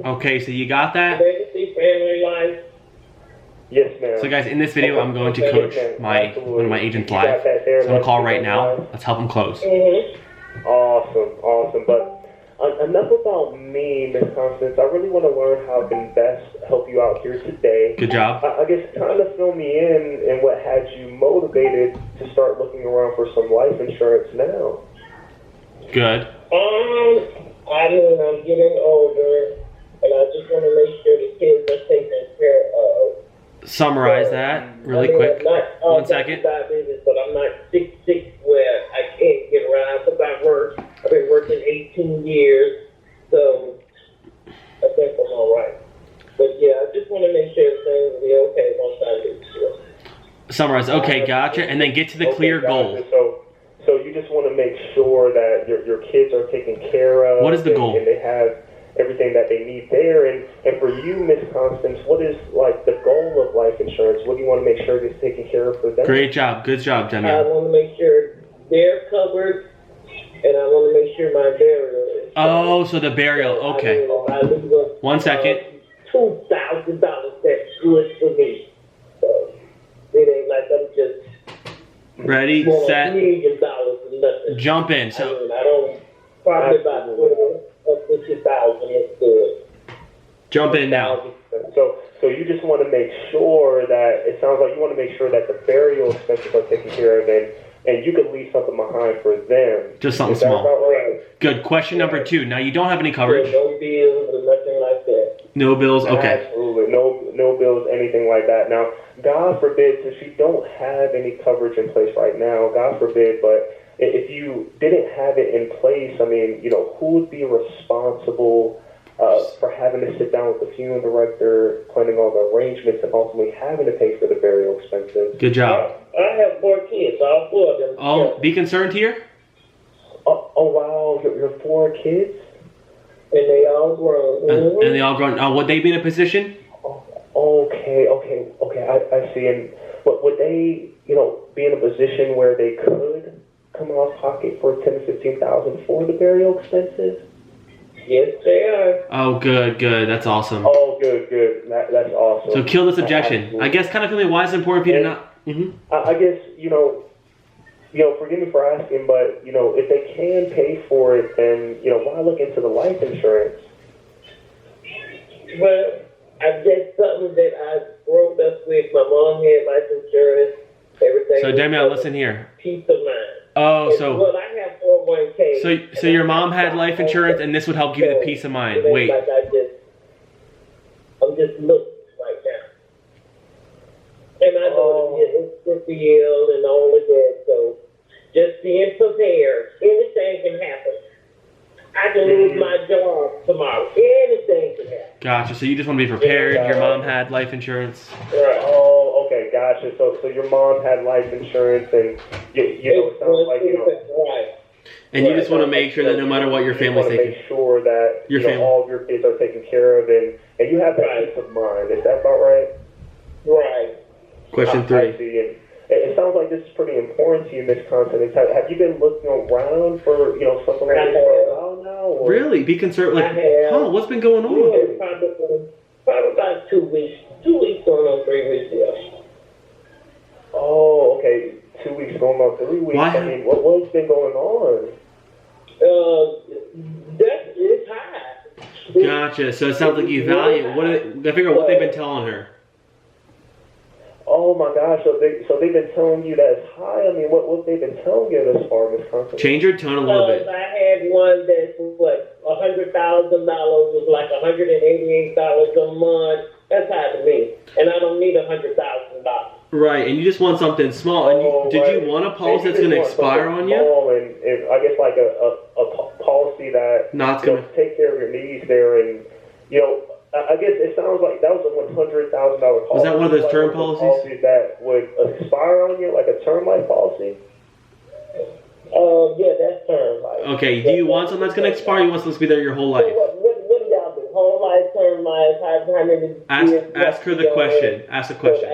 Okay, so you got that? Legacy, family life. Yes, ma'am. So guys, in this video, I'm going to coach one of my agents live. So I'm going to call right now. Let's help him close. Awesome. But enough about me, Miss Constance. I really want to learn how I can best help you out here today. Good job. I guess kind of fill me in and what had you motivated to start looking around for some life insurance now. Good. I mean, I'm getting older, and I just want to make sure the kids are taken care of. Summarize that really quick. I'm not, 1 second. Diabetes, but I'm not sick where I can't get around because I've been working 18 years, so I think I'm all right. But yeah, I just want to make sure things will be okay once I do sure. Summarize. Okay, gotcha. And then get to the clear goal. So you just want to make sure that your kids are taken care of. What is the goal? And they have everything that they need there. And for you, Miss Constance, what is like the goal of life insurance? What do you want to make sure gets taken care of for them? Great job. Good job, I Demian. want to make sure they're covered, and I want to make sure my burial is covered. Oh, so the burial. Okay. 1 second. $2,000, that's good for me. So it ain't like I'm just Ready, set, $1 million and nothing. jump in. I So mean, I don't probably about 50,000 is good. jump in now. So you just want to make sure that, it sounds like you want to make sure that the burial expenses are taken care of, and you could leave something behind for them. Just something Is that small. about right? Good. Question number 2. Now you don't have any coverage. No bills or nothing like that. No bills. Okay. Absolutely. No bills, anything like that. Now, God forbid, since you don't have any coverage in place right now, God forbid, but if you didn't have it in place, I mean, who would be responsible for having to sit down with the funeral director, planning all the arrangements, and ultimately having to pay for the burial expenses? Good job. I have 4 kids, all 4 of them. Oh, be concerned here. Oh wow, your 4 kids? And they all grown. And they all grown. Would they be in a position? Okay, I see. And would they, be in a position where they could come out of pocket for $10,000 to $15,000 for the burial expenses? Yes, they are. Oh, good. That's awesome. Oh, good. That's awesome. So kill this objection. Absolutely. I guess kind of feeling why it's important for you to not. I guess, forgive me for asking, but, if they can pay for it, then, why look into the life insurance? Well, I guess something that I grew up with. My mom had life insurance, everything. So, Demian, listen here. Peace of mind. Oh, Well, I have 401k. So your mom had life insurance, and this would help give you the peace of mind. Wait. Like I'm just looking right now. And I know it's ill and all of that, so just being prepared. Anything can happen. I can lose my job tomorrow. Anything can happen. Gotcha. So you just want to be prepared. Your mom had life insurance. Right. Oh, okay, gotcha. So your mom had life insurance, and it sounds like Right. And you just want to make sure that no matter what your family's taking. Make sure that all of your kids are taken care of, and you have that peace of mind. Is that about right? Right. Question 3. I see. And it sounds like this is pretty important to you, Miss Constance. Have you been looking around for something like this for a while now? Or? Really? Be concerned. Like, what's been going on? Yeah, probably about 2 weeks. 2 weeks going on 3 weeks. Yeah. Oh, okay. 2 weeks going on 3 weeks. Why? I mean, what's been going on? That is high. Gotcha. So it sounds like you value. I figure out what they've been telling her. Oh my gosh! So they've been telling you that it's high. I mean, what they've been telling you thus far, Miss Constance? Change your tone a little bit. I had one that's $100,000 was like $188 a month. That's high to me, and I don't need $100,000. Right, and you just want something small. And did you want a policy that's going to expire on you? And I guess like a policy that take care of your needs there, and I guess it sounds like that was a $100,000 policy. Was that one of those term policies? That would expire on you, like a term life policy? Yeah, that's term life. Okay, do you want something that's going to expire, or you want something to be there your whole life? What do y'all do? Whole life, term life, how many years? Ask her the question. Ask the question.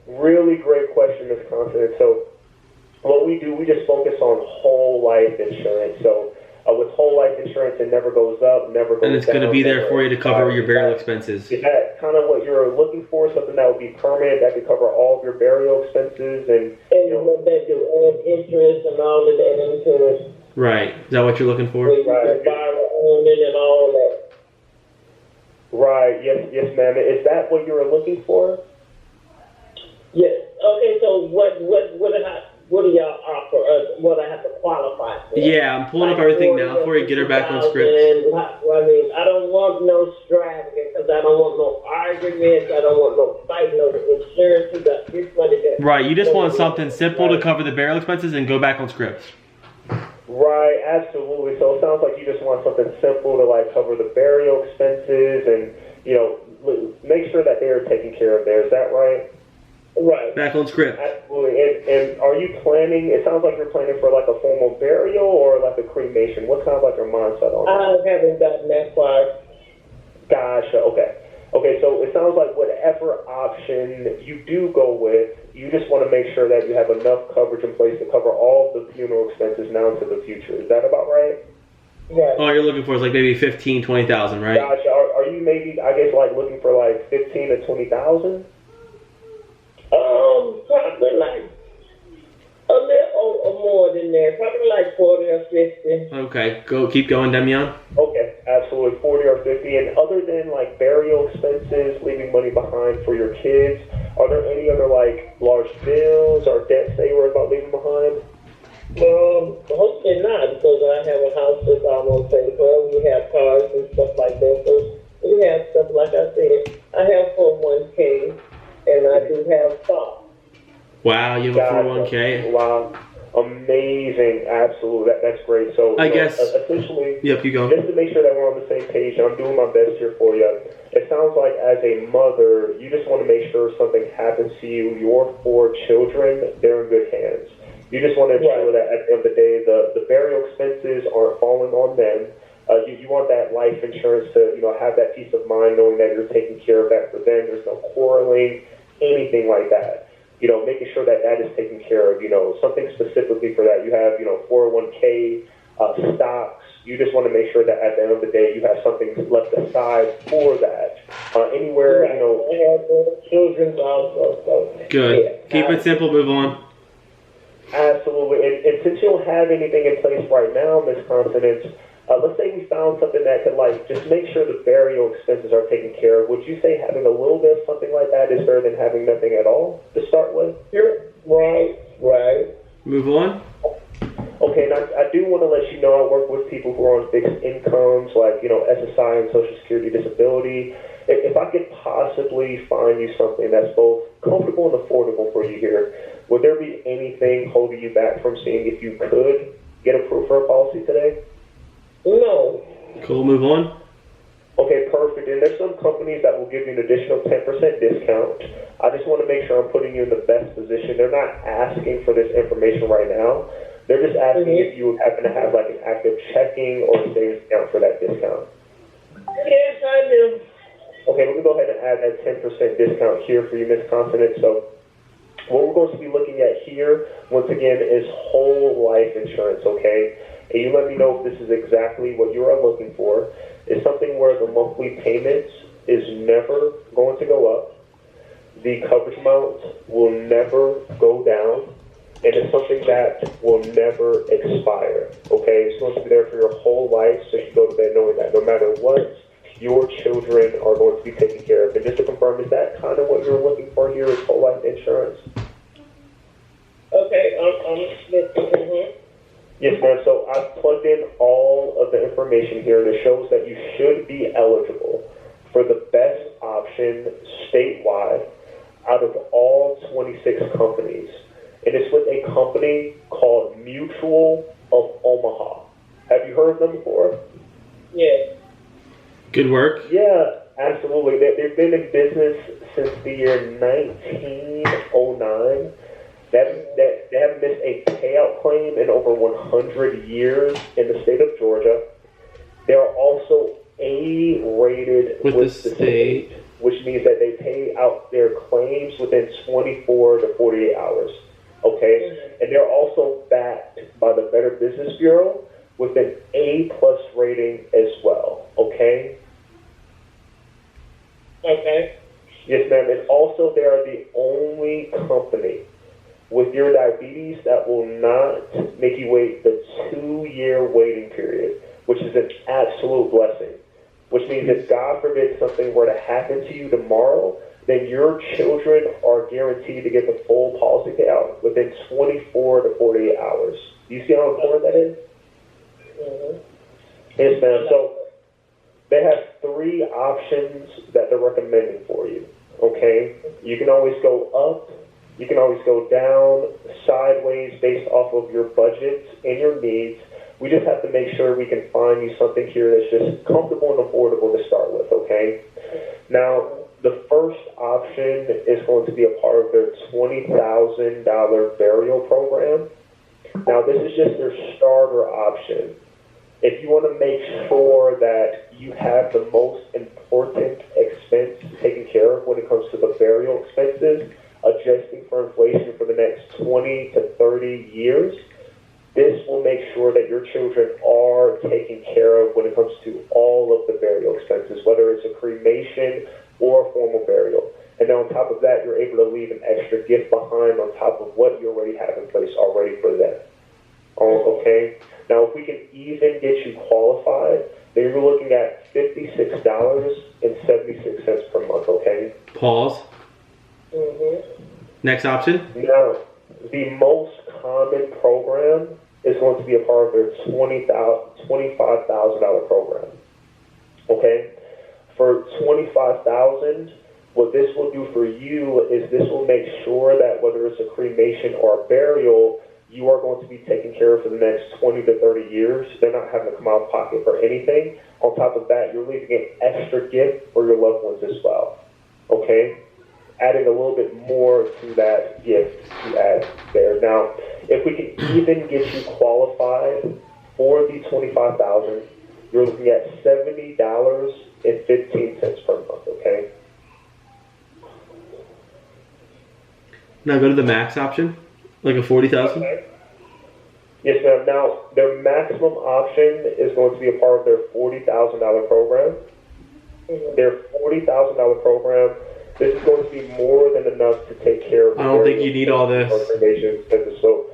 Really great question, Ms. Constance. So what we do, we just focus on whole life insurance. So with whole life insurance, it never goes up, never goes down. And it's going to be there for you to cover your burial expenses. Is that kind of what you're looking for? Something that would be permanent, that could cover all of your burial expenses and what they do, add interest and all of that into it. Right. Is that what you're looking for? Right. Borrow owning and all that. Right. Yes, ma'am. Is that what you were looking for? Yes. Okay. So what do y'all offer us? What I have to qualify for? Yeah, I'm pulling up everything now before you get her back on script. I mean, I don't want no extravagant because I don't want no arguments. I don't want no fighting over insurance. You got this money that. Right. You just want something simple to cover the burial expenses and go back on script. Right, absolutely. So it sounds like you just want something simple to like cover the burial expenses and, you know, make sure that they are taken care of there. Is that right? Right. Back on script. Absolutely. And are you planning, it sounds like you're planning for like a formal burial or like a cremation. What's kind of like your mindset on that? I haven't gotten that far. Gotcha, okay. Okay, so it sounds like whatever option you do go with, you just want to make sure that you have enough coverage in place to cover all the funeral expenses now into the future. Is that about right? Right. All you're looking for is like maybe 15, 20,000, right? Gotcha. Are you maybe, I guess, like looking for like 15 to 20,000? Probably like a little or more than that. Probably like 40 or 50. Okay, keep going, Demian. Okay, absolutely, 40 or 50. And other than like burial expenses, leaving money behind for your kids, are there any other like large bills or debts that you worry about leaving behind? Hopefully not, because I have a house that's almost paid for. We have cars and stuff like that. So we have stuff, like I said, I have 401k and I do have stock. Wow, you have a 401k. Wow, amazing, absolutely. That's great. So I guess essentially, yep, you go. Just to make sure that we're on the same page, and I'm doing my best here for you. It sounds like as a mother, you just want to make sure if something happens to you, your 4 children, they're in good hands. You just want to ensure that at the end of the day, the burial expenses aren't falling on them. You want that life insurance to, you know, have that peace of mind knowing that you're taking care of that for them. There's no quarreling, anything like that. You know, making sure that that is taken care of, you know, something specifically for that. You have, you know, 401k, stocks. You just want to make sure that at the end of the day, you have something left aside for that. Anywhere, you know. I have children also. So, good. Yeah. Keep it simple, move on. Absolutely. And since you don't have anything in place right now, Ms. Consonance, let's say we found something that could, like, just make sure the burial expenses are taken care of. Would you say having a little bit of something like that is better than having nothing at all to start with? Sure. Right. Move on. Okay, now I do want to let you know I work with people who are on fixed incomes, like, you know, SSI and Social Security Disability. If I could possibly find you something that's both comfortable and affordable for you here, would there be anything holding you back from seeing if you could get approved for a policy today? No. Cool, move on. Okay, perfect. And there's some companies that will give you an additional 10% discount. I just want to make sure I'm putting you in the best position. They're not asking for this information right now. They're just asking if you happen to have like an active checking or savings account for that discount. Yes, I do. Okay, we can go ahead and add that 10% discount here for you, Ms. Consonant. So what we're going to be looking at here, once again, is whole life insurance, okay? And you let me know if this is exactly what you are looking for. It's something where the monthly payments is never going to go up. The coverage amount will never go down. And it's something that will never expire, okay? It's going to be there for your whole life, so you go to bed knowing that no matter what, your children are going to be taken care of. And just to confirm, is that kind of what you're looking for here, is whole life insurance? Okay, I'm listening. Yes, ma'am. So I've plugged in all of the information here, and it shows that you should be eligible for the best option statewide out of all 26 companies. And it's with a company called Mutual of Omaha. Have you heard of them before? Yes. Good work. Yeah, absolutely. They've been in business since the year 1909. They haven't missed a payout claim in over 100 years in the state of Georgia. They are also A-rated with the state, which means that they pay out their claims within 24 to 48 hours. Okay? And they're also backed by the Better Business Bureau, with an A+ rating as well, okay? Okay. Yes, ma'am. And also, they are the only company with your diabetes that will not make you wait the 2-year waiting period, which is an absolute blessing. Which means if God forbid something were to happen to you tomorrow, then your children are guaranteed to get the full policy payout within 24 to 48 hours. Do you see how important that is? Mm-hmm. Yes, ma'am. So they have 3 options that they're recommending for you, okay? You can always go up, you can always go down, sideways based off of your budget and your needs. We just have to make sure we can find you something here that's just comfortable and affordable to start with, okay? Now, the first option is going to be a part of their $20,000 burial program. Now, this is just their starter option. If you want to make sure that you have the most important expense taken care of when it comes to the burial expenses, adjusting for inflation for the next 20 to 30 years, this will make sure that your children are taken care of when it comes to all of the burial expenses, whether it's a cremation or a formal burial. And then on top of that, you're able to leave an extra gift behind on top of what you already have in place already for them. Okay? Now, if we can even get you qualified, then you're looking at $56.76 per month, okay? Pause. Mm-hmm. Next option. Now, the most common program is going to be a part of their $25,000 program. Okay? For $25,000, what this will do for you is this will make sure that whether it's a cremation or a burial, you are going to be taken care of for the next 20 to 30 years. They're not having to come out of pocket for anything. On top of that, you're leaving an extra gift for your loved ones as well. Okay? Adding a little bit more to that gift to add there. Now, if we can even get you qualified for the $25,000, you're looking at $70.15 per month, okay? Now go to the max option, like a 40,000. Okay. Yes, ma'am. Now, their maximum option is going to be a part of their $40,000 program. Their $40,000 program, this is going to be more than enough to take care of. I don't think you need all this. So,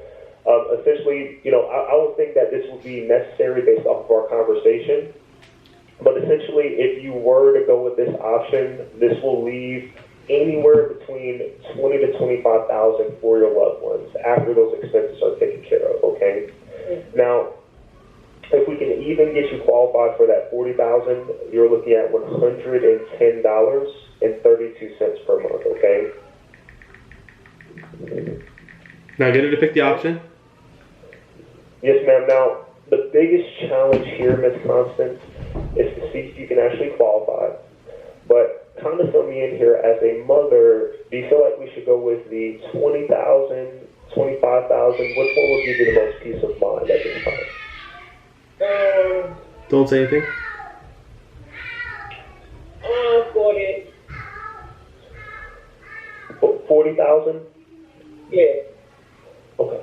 essentially, you know, I would think that this would be necessary based off of our conversation. But essentially, if you were to go with this option, this will leave anywhere between $20,000 to $25,000 for your loved ones after those expenses are taken care of. Okay. Now, if we can even get you qualified for that $40,000, you're looking at $110.32 per month. Okay. Now get her to pick the option. Yes, ma'am. Now, the biggest challenge here, Ms. Constance, is to see if you can actually qualify. But kind of fill me in here as a mother, do you feel like we should go with the $20,000, $25,000? Which one will give you the most peace of mind at this time? Don't say anything. 40. 40,000? Yeah. Okay.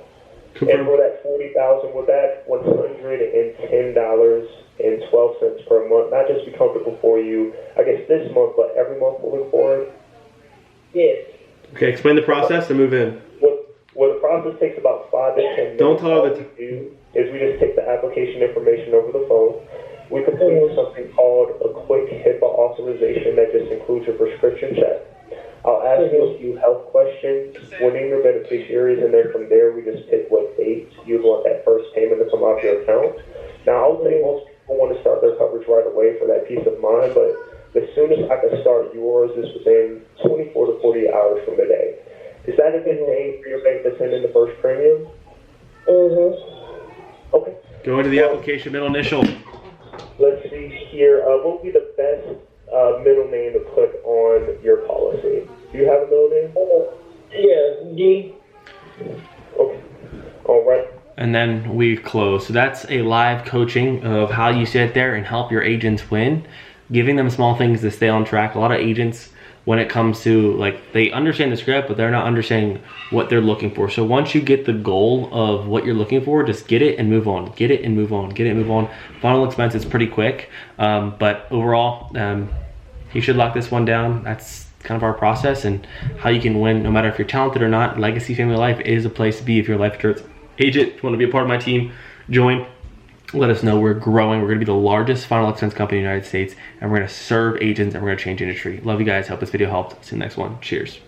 Confirm. And for that 40,000, would that $110.12 per month not just be comfortable for you, I guess this month, but every month moving forward? Yes. Okay, explain the process and move in. Well, the process takes about 5 to 10 minutes. Don't tell her All that. we do is we just take the application information over the phone. We complete something called a quick HIPAA authorization that just includes your prescription check. I'll ask you a few health questions, name your beneficiaries, and then from there we just pick what date you'd want that first payment to come off your account. Now, I would say most people want to start their coverage right away for that peace of mind, but as soon as I can start yours is within 24 to 48 hours from today. Is that a good day for your bank to send in the first premium? Okay. Go into the application, middle initial. Let's see here. What would be the best middle name to put on your policy? Do you have a middle name? Yeah, D. Okay. All right. And then we close. So that's a live coaching of how you sit there and help your agents win, giving them small things to stay on track. A lot of agents when it comes to, like, they understand the script, but they're not understanding what they're looking for. So once you get the goal of what you're looking for, just get it and move on. Get it and move on. Get it and move on. Final expense is pretty quick, but overall, you should lock this one down. That's kind of our process and how you can win, no matter if you're talented or not. Legacy Family Life is a place to be if you're a life insurance agent. If you want to be a part of my team, join. Let us know. We're growing. We're going to be the largest final expense company in the United States, and we're going to serve agents, and we're going to change industry. Love you guys. Hope this video helped. See you in the next one. Cheers.